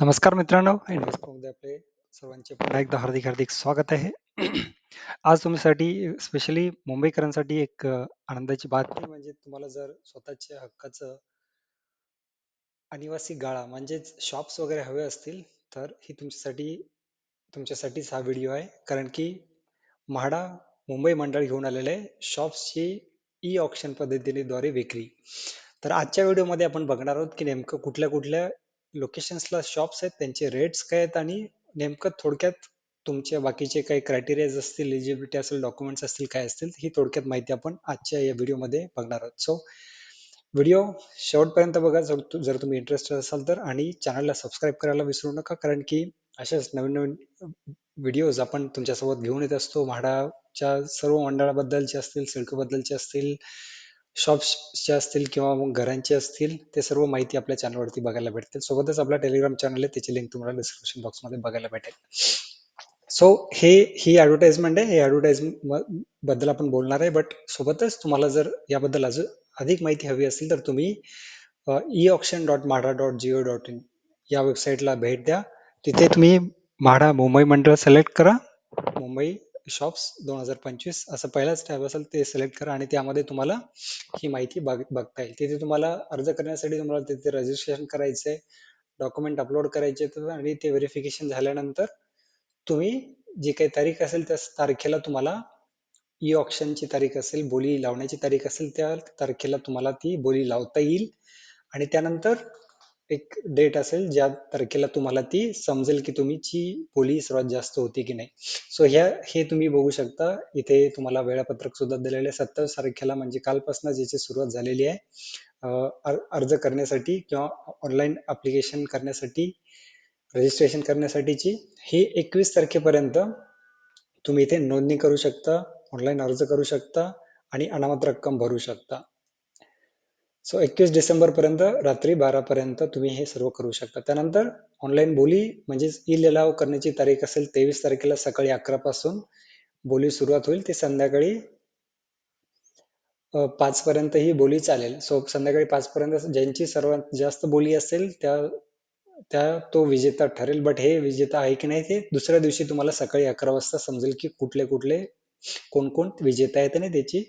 नमस्कार मित्रांनो, इन्व्हेस्टमध्ये आपले सर्वांचे पुन्हा एकदा हार्दिक हार्दिक स्वागत आहे. आज तुमच्यासाठी स्पेशली मुंबईकरांसाठी एक आनंदाची बातमी म्हणजे तुम्हाला जर स्वतःच्या हक्काचं अनिवासी गाळा म्हणजेच शॉप्स वगैरे हवे असतील, तर ही तुमच्यासाठीच हा व्हिडिओ आहे. कारण की म्हाडा मुंबई मंडळ घेऊन आलेले आहे शॉप्सची ई ऑक्शन पद्धतीने द्वारे विक्री. तर आजच्या व्हिडिओमध्ये आपण बघणार आहोत की नेमकं कुठल्या कुठल्या लोकेशन्सला शॉप्स आहेत, त्यांचे रेट्स काय आहेत आणि नेमकं थोडक्यात तुमच्या बाकीचे काही क्रायटेरियाज असतील, एलिजिबिलिटी असेल, डॉक्युमेंट्स असतील, काय असतील, ही थोडक्यात माहिती आपण आजच्या या व्हिडिओमध्ये बघणार आहोत. सो व्हिडिओ शेवटपर्यंत बघा जर तुम्ही इंटरेस्टेड असाल तर, आणि चॅनलला सबस्क्राईब करायला विसरू नका, कारण की अशाच नवीन नवीन व्हिडिओज आपण तुमच्यासोबत घेऊन येत असतो. म्हाडाच्या सर्व मंडळाबद्दलचे असतील, सिडकोबद्दलचे असतील, शॉप्सचे असतील किंवा मग घरांचे असतील, ते सर्व माहिती आपल्या चॅनलवरती बघायला भेटतील. सोबतच आपला टेलिग्राम चॅनल आहे, त्याची लिंक तुम्हाला डिस्क्रिप्शन बॉक्समध्ये बघायला भेटेल. सो ही ॲडव्हर्टाइजमेंट आहे. हे ॲडव्हर्टाइजमेंट बद्दल आपण बोलणार आहे, बट सोबतच तुम्हाला जर याबद्दल अजून अधिक माहिती हवी असेल तर तुम्ही eauction.mahda.go.in या वेबसाईटला भेट द्या. तिथे तुम्ही म्हाडा मुंबई मंडळ सिलेक्ट करा. मुंबई शॉप्स 2025 असं पहिलाच टॅब असेल ते सिलेक्ट करा आणि त्यामध्ये तुम्हाला ही माहिती बघता येईल. तिथे तुम्हाला अर्ज करण्यासाठी तुम्हाला तिथे रजिस्ट्रेशन करायचंय, डॉक्युमेंट अपलोड करायचे आणि ते व्हेरिफिकेशन झाल्यानंतर तुम्ही जी काही तारीख असेल त्या तारखेला तुम्हाला ई ऑक्शनची तारीख असेल, बोली लावण्याची तारीख असेल, त्या तारखेला तुम्हाला ती बोली लावता येईल आणि त्यानंतर एक डेट असेल ज्या तारखेला तुम्हाला ती समजेल की तुमची बोली सर्वात जास्त होती की नाही. सो हे तुम्ही बघू शकता. इथे तुम्हाला वेळापत्रक सुद्धा दिलेलं आहे. 27 तारखेला म्हणजे कालपासून ज्याची सुरुवात झालेली आहे अर्ज करण्यासाठी किंवा ऑनलाईन अप्लिकेशन करण्यासाठी, रजिस्ट्रेशन करण्यासाठीची. ही 21 तारखेपर्यंत तुम्ही इथे नोंदणी करू शकता, ऑनलाईन अर्ज करू शकता आणि अनामत रक्कम भरू शकता. सो 21 डिसेंबर पर्यंत रात्री 12 पर्यंत तुम्ही हे सर्व करू शकता. त्यानंतर ऑनलाईन बोली म्हणजेच ई लिलाव करण्याची तारीख असेल 23 तारखेला सकाळी 11 पासून बोली सुरुवात होईल. ते संध्याकाळी 5 पर्यंत ही बोली चालेल. सो संध्याकाळी 5 पर्यंत ज्यांची सर्वात जास्त बोली असेल त्या त्या तो विजेता ठरेल. बट हे विजेता आहे की नाही ते दुसऱ्या दिवशी तुम्हाला सकाळी 11 वाजता समजेल की कुठले कुठले कोण कोण विजेता आहेत आणि त्याची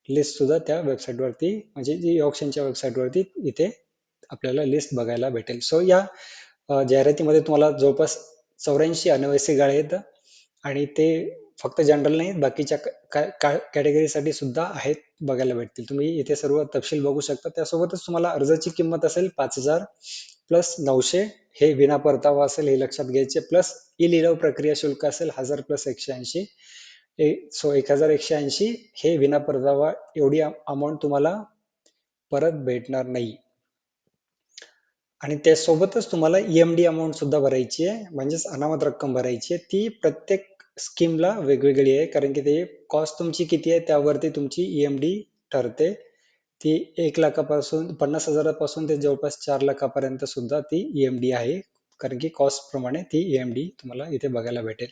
लिस्ट सुद्धा त्या वेबसाईटवरती म्हणजे जी ऑप्शनच्या वेबसाईटवरती इथे आपल्याला लिस्ट बघायला भेटेल. सो या जाहिरातीमध्ये तुम्हाला जवळपास 84 अनवश्यक गाळे आहेत आणि ते फक्त जनरल नाही, बाकीच्या कॅटेगरीसाठी सुद्धा आहेत, बघायला भेटतील. तुम्ही इथे सर्व तपशील बघू शकता. त्यासोबतच तुम्हाला अर्जाची किंमत असेल 5,000 प्लस 900 हे विना परतावा असेल, हे लक्षात घ्यायचे. प्लस ई लिलाव प्रक्रिया शुल्क असेल 1000 प्लस 180. सो 1180 हे विना परतावा, एवढी अमाऊंट तुम्हाला परत भेटणार नाही. आणि त्यासोबतच तुम्हाला ईएमडी अमाऊंट सुद्धा भरायची आहे, म्हणजेच अनामत रक्कम भरायची आहे. ती प्रत्येक स्कीमला वेगवेगळी आहे, कारण की ते कॉस्ट तुमची किती आहे त्यावरती तुमची ईएमडी ठरते. ती 1,00,000पासून 50,000पासून ते जवळपास 4,00,000पर्यंत सुद्धा ती ईएमडी आहे, कारण की कॉस्ट प्रमाणे ती ईएमडी तुम्हाला इथे बघायला भेटेल.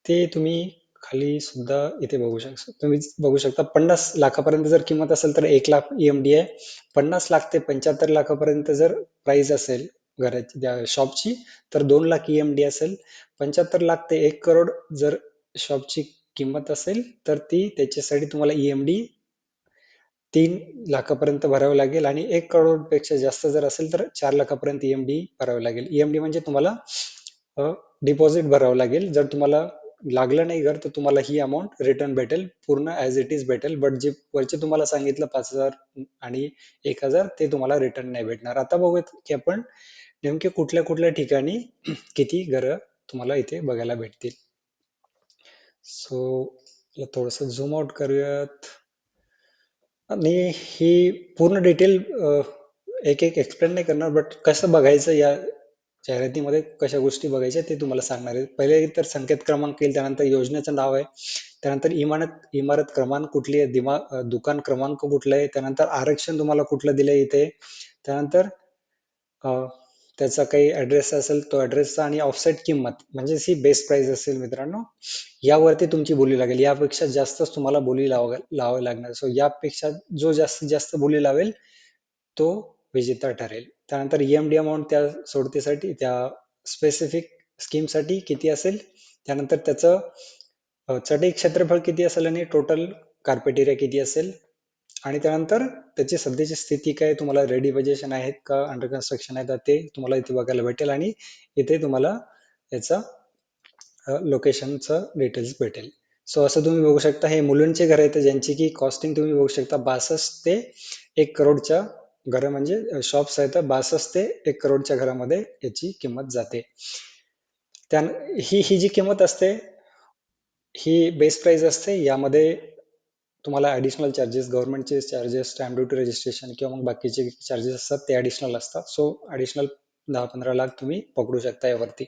ते तुम्ही खाली सुद्धा इथे बघू शकता. तुम्ही बघू शकता 50 लाखापर्यंत जर किंमत असेल तर 1 लाख ईएमडी आहे. 50 लाख ते 75 लाखापर्यंत जर प्राइस असेल घराची शॉपची तर 2 लाख ईएमडी असेल. 75 लाख ते 1 करोड जर शॉपची किंमत असेल तर ती त्याच्यासाठी तुम्हाला ईएमडी 3 लाखापर्यंत भरावं लागेल आणि 1 करोड पेक्षा जास्त जर असेल तर 4 लाखापर्यंत ईएमडी भरावं लागेल. ईएमडी म्हणजे तुम्हाला डिपॉझिट भरावं लागेल. जर तुम्हाला लागलं नाही घर तर तुम्हाला ही अमाऊंट रिटर्न भेटेल, पूर्ण ऍज इट इज भेटेल. बट जे वरचे तुम्हाला सांगितलं 5,000 आणि 1,000 ते तुम्हाला रिटर्न नाही भेटणार. आता बघूयात की आपण नेमके कुठल्या कुठल्या ठिकाणी किती घरं तुम्हाला इथे बघायला भेटतील. सो थोडस झूम आउट करूयात आणि ही पूर्ण डिटेल एक एक एक्सप्लेन नाही करणार, बट कसं बघायचं या जाहिरातीमध्ये, कशा गोष्टी बघायच्या ते तुम्हाला सांगणार आहे. पहिले तर संकेत क्रमांक येईल, त्यानंतर योजनेचं नाव आहे, त्यानंतर इमारत क्रमांक कुठली आहे, दुकान क्रमांक कुठला आहे, त्यानंतर आरक्षण तुम्हाला कुठलं दिलंय इथे, त्यानंतर त्याचा काही ऍड्रेस असेल तो ऍड्रेसचा आणि ऑफसेट किंमत म्हणजेच ही बेस्ट प्राइस असेल मित्रांनो. यावरती तुमची बोली लागेल. यापेक्षा जास्तच तुम्हाला बोली लावावी लागणार. सो यापेक्षा जो जास्तीत जास्त बोली लावेल तो विजेता ठरेल. त्यानंतर EMD अमाऊंट त्या सोडतीसाठी त्या स्पेसिफिक स्कीमसाठी किती असेल, त्यानंतर त्याचं चटई क्षेत्रफळ किती असेल आणि टोटल कार्पेट एरिया किती असेल, आणि त्यानंतर त्याची सध्याची स्थिती काय, तुम्हाला रेडी पोझिशन आहेत का, अंडर कन्स्ट्रक्शन आहे, तर ते तुम्हाला इथे बघायला भेटेल. आणि इथे तुम्हाला याचा लोकेशनचं डिटेल्स भेटेल. सो असं तुम्ही बघू शकता, हे मुलुंडचे घर आहेत ज्यांची की कॉस्टिंग तुम्ही बघू शकता 62 ते 1 करोडच्या घर, म्हणजे शॉप्स आहेत 62 ते 1 करोडच्या घरामध्ये याची किंमत जाते. त्या ही ही जी किंमत असते ही बेस प्राइस असते. यामध्ये तुम्हाला ऍडिशनल चार्जेस, गव्हर्नमेंटचे चार्जेस, स्टॅम्प ड्युटी, रजिस्ट्रेशन किंवा मग बाकीचे चार्जेस असतात ते ऍडिशनल असतात. सो ऍडिशनल 10-15 लाख तुम्ही पकडू शकता, यावरती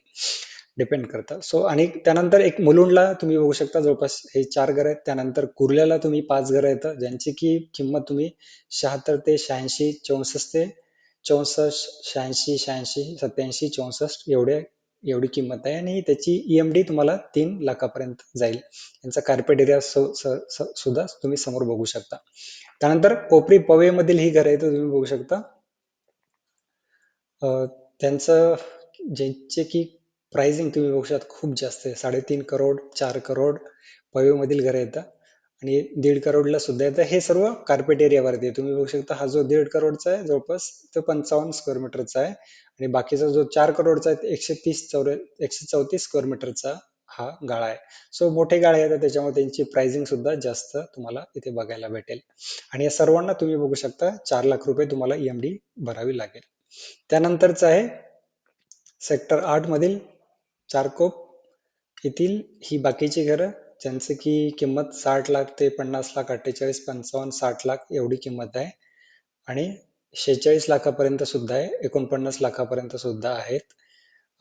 डिपेंड करतं. सो आणि त्यानंतर एक मुलुंडला तुम्ही बघू शकता जवळपास हे 4 घर आहेत. त्यानंतर कुर्ल्याला तुम्ही 5 घर आहेत ज्यांची की किंमत तुम्ही 76 ते 86, 64 ते 64, 86, 86, 87, 64 एवढी किंमत आहे. आणि त्याची EMD तुम्हाला 3 लाखापर्यंत जाईल. यांचा कार्पेट एरिया सुद्धा तुम्ही समोर बघू शकता. त्यानंतर कोपरी पवेमधील ही घर आहे, तुम्ही बघू शकता. त्यांचं ज्यांचे की प्राइसिंग तुम्ही बघू शकता खूप जास्त आहे. 3.5 करोड, 4 करोड पवेमधील घर येतं आणि 1.5 करोडला सुद्धा येतं. हे सर्व कार्पेट एरियावरती आहे. तुम्ही बघू शकता, हा जो 1.5 करोडचा आहे जवळपास तो 55 स्क्वेअर मीटरचा आहे, आणि बाकीचा जो 4 करोडचा आहे 134 स्क्वेअर मीटरचा हा गाळा आहे. सो मोठे गाळे आहेत, त्याच्यामुळे त्यांची प्राइसिंग सुद्धा जास्त तुम्हाला इथे बघायला भेटेल. आणि या सर्वांना तुम्ही बघू शकता 4 लाख रुपये तुम्हाला EMD भरावी लागेल. त्यानंतरच आहे सेक्टर 8 मधील चारकोप येथील ही बाकीची घरं, ज्यांची की किंमत 60 लाख ते 50 लाख, 48, 55, 60 लाख एवढी किंमत आहे. आणि 46 लाखापर्यंत सुद्धा आहे, 49 लाखापर्यंत सुद्धा आहेत,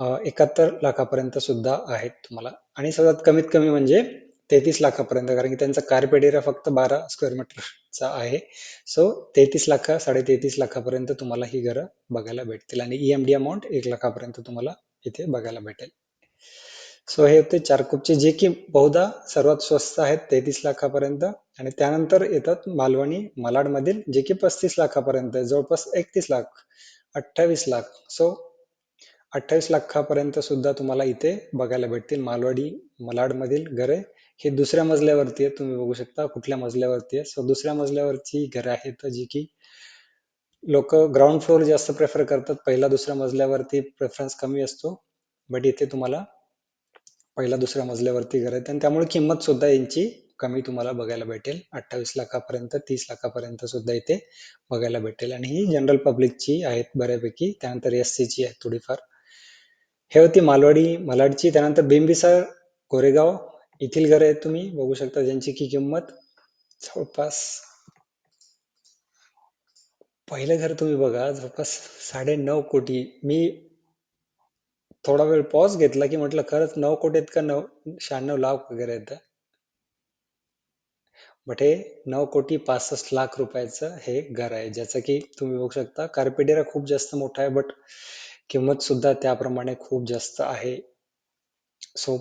71 लाखापर्यंत सुद्धा आहेत तुम्हाला. आणि सर्वात कमीत कमी म्हणजे 33 लाखापर्यंत, कारण की त्यांचा कार्पेट एरिया फक्त 12 स्क्वेअर मीटरचा आहे. सो 33 लाख, 33.5 लाखापर्यंत तुम्हाला ही घरं बघायला भेटतील, आणि EMD अमाऊंट 1 लाखापर्यंत तुम्हाला इथे बघायला भेटेल. सो हे होते चारकोपचे, जे की बहुधा सर्वात स्वस्त आहेत 33 लाखापर्यंत. आणि त्यानंतर येतात मालवणी मालाड मधील, जे की 35 लाखापर्यंत आहे, जवळपास 31 लाख, 28 लाख. सो 28 लाखापर्यंत सुद्धा तुम्हाला इथे बघायला भेटतील मालवाडी मालाड मधील घरे. हे दुसऱ्या मजल्यावरती आहे, तुम्ही बघू शकता कुठल्या मजल्यावरती आहे. सो दुसऱ्या मजल्यावरची घरे आहेत जी की लोक ग्राउंड फ्लोअर जास्त प्रेफर करतात, पहिला दुसऱ्या मजल्यावरती प्रेफरन्स कमी असतो. बट इथे तुम्हाला पहिला दुसऱ्या मजल्यावरती घर आहेत, आणि त्यामुळे किंमत सुद्धा यांची कमी तुम्हाला बघायला भेटेल. 28 लाखापर्यंत, 30 लाखापर्यंत सुद्धा इथे बघायला भेटेल. आणि ही जनरल पब्लिकची आहेत बऱ्यापैकी. त्यानंतर SC ची आहे थोडीफार. हे होती मालवाडी मालाडची. त्यानंतर बिंबिसार गोरेगाव येथील घर आहेत, तुम्ही बघू शकता, ज्यांची की किंमत जवळपास, पहिलं घर तुम्ही बघा जवळपास 9.5 कोटी. मी थोडा वेळ पॉज घेतला की म्हटलं खरंच 9 कोटी आहेत का 96 लाख वगैरे आहेत. बट हे 9,65,00,000 रुपयाचं हे घर आहे, ज्याचं की तुम्ही बघू शकता कार्पेट एरिया खूप जास्त मोठा आहे, बट किंमत सुद्धा त्याप्रमाणे खूप जास्त आहे. सो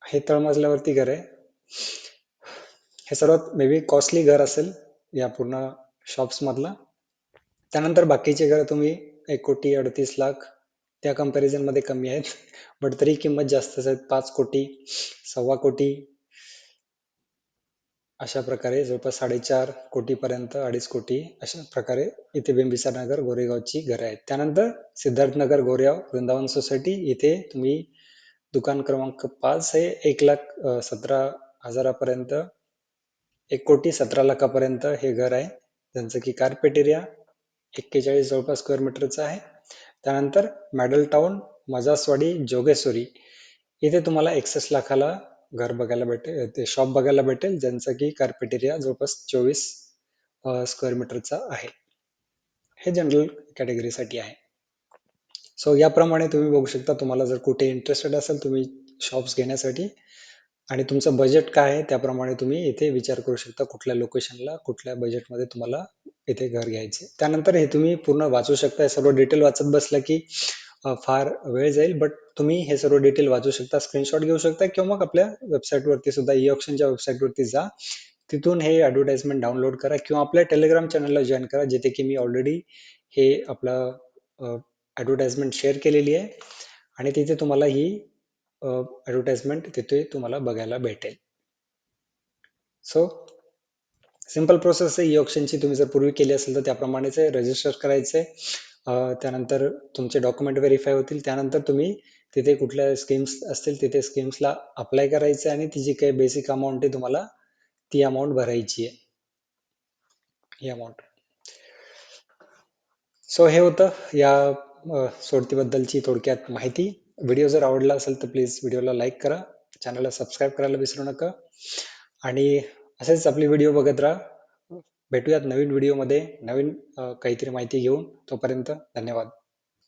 हे तळमजल्यावरती घर आहे. हे सर्वात मे बी कॉस्टली घर असेल या पूर्ण शॉप्स मधलं. त्यानंतर बाकीचे घर तुम्ही 1,38,00,000 त्या कंपॅरिझन मध्ये कमी आहेत, बट तरी किंमत जास्तच आहेत. 5 कोटी, 1.25 कोटी, अशा प्रकारे जवळपास 4.5 कोटी पर्यंत, 2.5 कोटी अशा प्रकारे इथे बिंबिसार नगर गोरेगावची घरं आहेत. त्यानंतर सिद्धार्थ नगर गोरेगाव वृंदावन सोसायटी, इथे तुम्ही दुकान क्रमांक 5 हे 1,17,000पर्यंत, 1,17,00,000पर्यंत हे घर आहे, ज्यांचं की कार्पेट एरिया 41 जवळपास स्क्वेअर मीटरचा आहे. त्यानंतर मॅडल टाउन मजासवाडी जोगेश्वरी, इथे तुम्हाला 61 लाखाला घर बघायला भेटेल, ते शॉप बघायला भेटेल, ज्यांचा की कार्पेट एरिया जवळपास 24 स्क्वेअर मीटरचा आहे. हे जनरल कॅटेगरीसाठी आहे. सो याप्रमाणे तुम्ही बघू शकता, तुम्हाला जर कुठे इंटरेस्टेड असेल तुम्ही शॉप्स घेण्यासाठी, आणि तुमचं बजेट काय आहे त्याप्रमाणे तुम्ही इथे विचार करू शकता कुठल्या लोकेशनला, कुठल्या बजेटमध्ये तुम्हाला इथे घर घ्यायचे. त्यानंतर हे तुम्ही पूर्ण वाचू शकता. हे सर्व डिटेल वाचत बसला की फार वेळ जाईल, बट तुम्ही हे सर्व डिटेल वाचू शकता, स्क्रीनशॉट घेऊ शकता, किंवा मग आपल्या वेबसाईटवरती सुद्धा, ई ऑक्शनच्या वेबसाईटवरती जा, तिथून हे ऍडव्हर्टाइजमेंट डाउनलोड करा, किंवा आपल्या टेलिग्राम चॅनलला जॉईन करा, जिथे की मी ऑलरेडी हे आपलं ॲडव्हर्टाइजमेंट शेअर केलेली आहे आणि तिथे तुम्हाला ही ॲडव्हर्टाइजमेंट तिथे तुम्हाला बघायला भेटेल. सो सिंपल प्रोसेस आहे. ई ऑप्शनची तुम्ही जर पूर्वी केली असेल तर त्याप्रमाणेच आहे. रजिस्टर करायचं आहे. त्यानंतर तुमचे डॉक्युमेंट व्हेरीफाय होतील. त्यानंतर तुम्ही तिथे कुठल्या स्कीम्स असतील तिथे स्कीम्सला अप्लाय करायचं आणि ती जी काही बेसिक अमाऊंट आहे तुम्हाला ती अमाऊंट भरायची आहे. ही अमाऊंट. सो हे होतं या सोडतीबद्दलची थोडक्यात माहिती. व्हिडिओ जर आवडला असेल तर प्लीज व्हिडिओला लाईक करा, चॅनलला सबस्क्राईब करायला विसरू नका आणि असेच आपली व्हिडिओ बघत राहा. भेटूयात नवीन व्हिडिओमध्ये नवीन काहीतरी माहिती घेऊन. तोपर्यंत धन्यवाद.